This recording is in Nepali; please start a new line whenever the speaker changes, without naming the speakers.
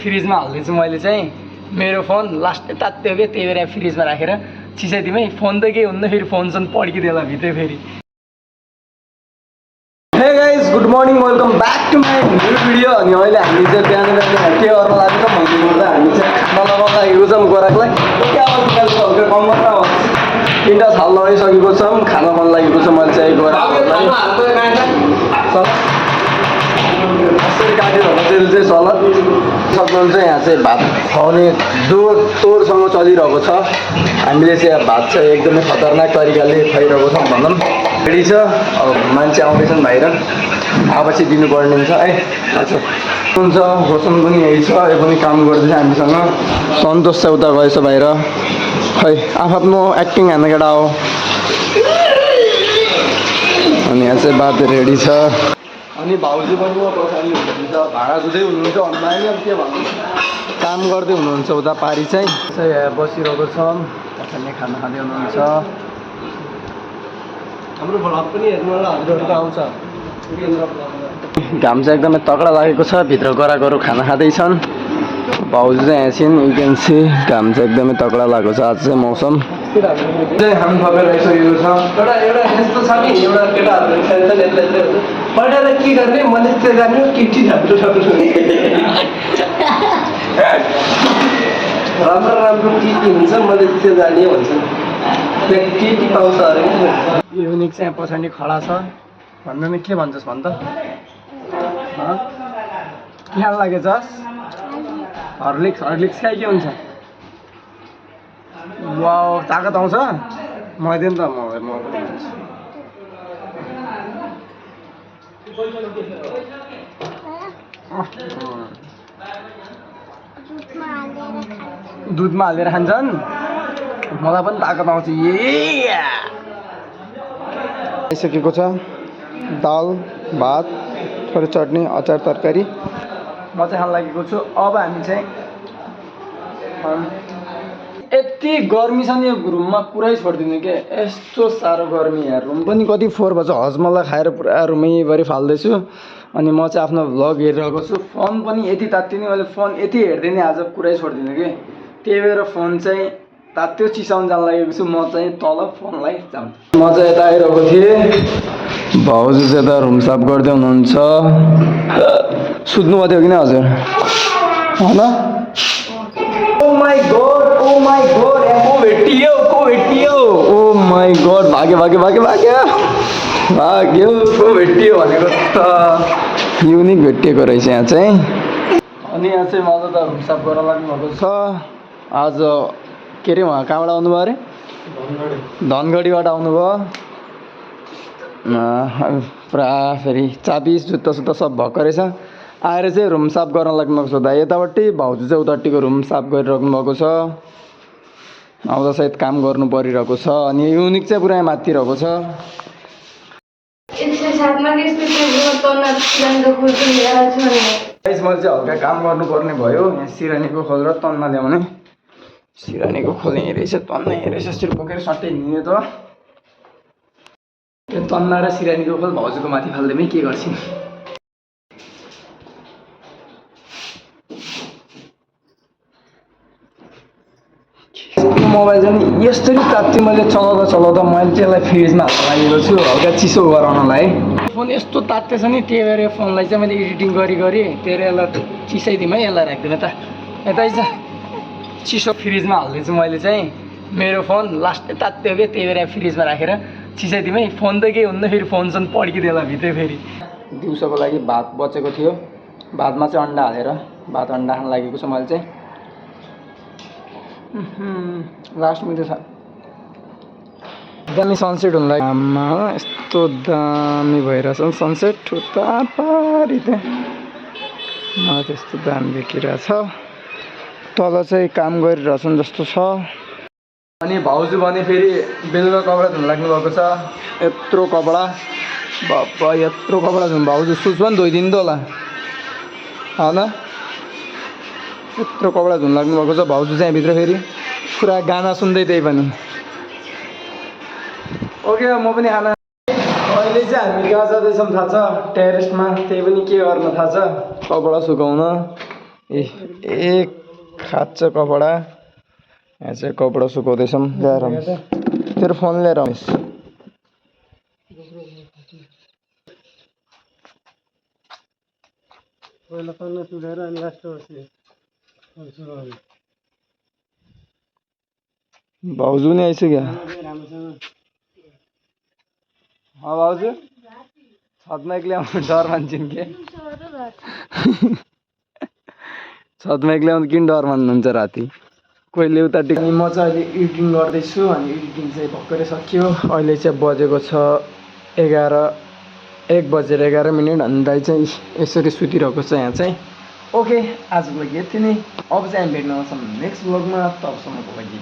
फ्रिजमा हाल्दैछु मैले चाहिँ मेरो फोन लास्ट तात्यो के त्यही भएर फ्रिजमा राखेर चिसाइदिमै फोन त केही हुन्न फेरि फोन चाहिँ पड्किदिएला भित्रै फेरि hey guys good morning welcome back to my new video अनि अहिले हामी चाहिँ बिहान के गर्न लाग्यो भन्नु पर्दा हामी चाहिँ खाना लगाउन लागेको छौँ गोराकलाई हल्का कम मात्र तिनवटा थाल लगाइसकेको छौँ खाना मन लागेको छ मैले चाहिँ गोराकलाई काटेर चाहिँ सलाद सक्नुहुन्छ यहाँ चाहिँ भात खुवाउने तोरसँग चलिरहेको छ हामीले चाहिँ भात चाहिँ एकदमै खतरनाक तरिकाले खुवाइरहेको छौँ भनौँ रेडी छ अब मान्छे आउँदैछन् बाहिर आएपछि दिनुपर्ने हुन्छ है अच्छा हुन्छ घोषण पनि यही छ यो पनि काम गर्दैछ हामीसँग सन्तोष चाहिँ उता गएछ बाहिर खै आफ्नो एक्टिङ हान्ने केटा हो अनि यहाँ चाहिँ भात रेडी छ अनि भाउजू पनि पछाडि हुनुहुन्छ भाडा जुझै हुनुहुन्छ भन्दा अब के भन्नु काम गर्दै हुनुहुन्छ उता पारी चाहिँ बसिरहेको छ पछाडि खाना खाँदै हुनुहुन्छ हाम्रो भ्लग पनि हेर्नुलाई हजुरहरूको आउँछ घाम चाहिँ एकदमै तगडा लागेको छ भित्र गरागरो खाना खाँदैछन् भाउजू चाहिँ यहाँ छिन् यु क्यान सी घाम चाहिँ एकदमै तगडा लागेको छ आज चाहिँ मौसम चाहिँ खानु थपेर आइसकेको छ एउटा यस्तो छ नि एउटा केटाहरू पढेर के गर्ने मलेसिया जाने केटी राम्रो राम्रो राम्रो केटी हुन्छ मलेसिया जाने भन्छन् केटी पाउँछ अरे युनिक चाहिँ पछाडि खडा छ भन्नु नि के भन्छस् भन् त के खान लागेछ हर्लिक्स खाइ के हुन्छ वाउ ताकत आउँछ मैले नि त म दुधमा हालेर खान्छन् मलाई पनि ताकत आउँछ आइसकेको छ दाल भात थोरै चटनी अचार तरकारी म चाहिँ खान लागेको छु अब हामी चाहिँ यति गर्मी छ नि यो रुममा पुरै छोडिदिनु के यस्तो साह्रो गर्मी यहाँ रुम पनि कति 4 बजे हजमला खाएर पुरा रुमैभरि फाल्दैछु अनि म चाहिँ आफ्नो भ्लग हेरिरहेको छु फोन पनि यति तात्यो नि मैले फोन यति हेर्दै नि आज पुरै छोडिदिनु कि त्यही भएर फोन चाहिँ तात्यो चिसाउनु जान लागेको छु म चाहिँ तल फोनलाई जाम म चाहिँ यता आइरहेको थिएँ भाउजू चाहिँ यता रुम साफ गर्दै हुनुहुन्छ सुत्नु पर्थ्यो कि न हजुर होइन ओ माई गॉड को भेटियो ओ माई गॉड भाग्यो को भेटियो भनेको त युनिक भेटिएको रहेछ यहाँ चाहिँ अनि यहाँ चाहिँ मलाई त रुम साफ गर्न लाग्नु भएको छ आज के अरे उहाँ कहाँबाट आउनुभयो अरे धनगढीबाट आउनुभयो पुरा फेरि चाबी जुत्ता सुत्ता सब भएको रहेछ आएर चाहिँ रुम साफ गर्न लाग्नु भएको छ दा यतापट्टि भाउजू चाहिँ उतापट्टिको रुम साफ गरिराख्नु भएको छ आउँदा सायद काम गर्नु परिरहेको छ अनि युनिक चाहिँ पुरा माथिरहेको छ मैले चाहिँ हल्का काम गर्नुपर्ने भयो यहाँ सिरानीको खोल र तन्ना ल्याउने सिरानीको खोल यहीँ रहेछ तन्ना यहीँ रहेछ सिर बोकेर सट्टै हिँड्ने त त्यो तन्ना र सिरानीको खोल भाउजूको माथि फाल्दैमै के गर्छिन् मोबाइल चाहिँ यस्तरी तात्यो मैले चलाउँदा मैले चाहिँ यसलाई फ्रिजमा हाल्न लागेको छु हल्का चिसो गराउनलाई फोन यस्तो तात्तेछ नि त्यही भएर फोनलाई चाहिँ मैले एडिटिङ गरी त्यही भएर यसलाई चिसाइदिउँ है यसलाई राख्दिनँ त यतै छ चिसो फ्रिजमा हाल्दैछु मैले चाहिँ मेरो फोन लास्ट तात्यो के त्यही भएर फ्रिजमा राखेर चिसाइदिउँ है फोन त केही हुन्न फेरि फोन चाहिँ पड्किदिएला भित्रै फेरि दिउँसोको लागि भात बचेको थियो भातमा चाहिँ अन्डा हालेर भात अन्डा खान लागेको छ मैले चाहिँ लास्ट मिठो छ दामी सनसेट हुन लाग्यो आमा यस्तो दामी भइरहेछ सनसेट उता पारी त्यहाँ त्यस्तो दामी देखिरहेछ तल चाहिँ काम गरिरहेछन् जस्तो छ अनि भाउजू भने फेरि बेलुका कपडा धुन लाग्नु भएको छ यत्रो कपडा बाबा यत्रो कपडा धुनु भाउजू सुज पनि धोइदिनु त होला होइन यत्रो कपडा धुन लाग्नु भएको छ भाउजू चाहिँ भित्र फेरि पुरा गाना सुन्दै त्यही पनि ओके म पनि खाना अहिले चाहिँ हामी कहाँ जाँदैछौँ थाहा छ टेरेसमा त्यही पनि के गर्न थाहा छ कपडा सुकाउन एक खाँच्छ कपडा यहाँ चाहिँ कपडा सुकाउँदैछौँ ल्याएर तेरो फोन लिएर आउनुहोस् भाउजू नि आइसक्यो भाउजू छतमा एक्लै आउनु डर मान्छन् के छतमा एक्लै आउनु किन डर मान्नुहुन्छ राति कोहीले उता टिक्ने म चाहिँ अहिले एडिटिङ गर्दैछु अनि एडिटिङ चाहिँ भर्खरै सकियो अहिले चाहिँ बजेको छ 1:11 अनि दाइ चाहिँ यसरी सुतिरहेको छ यहाँ चाहिँ ओके आजको लागि यति नै अब चाहिँ हामी भेट्न आउँछौँ नेक्स्ट ब्लगमा तबसम्मको लागि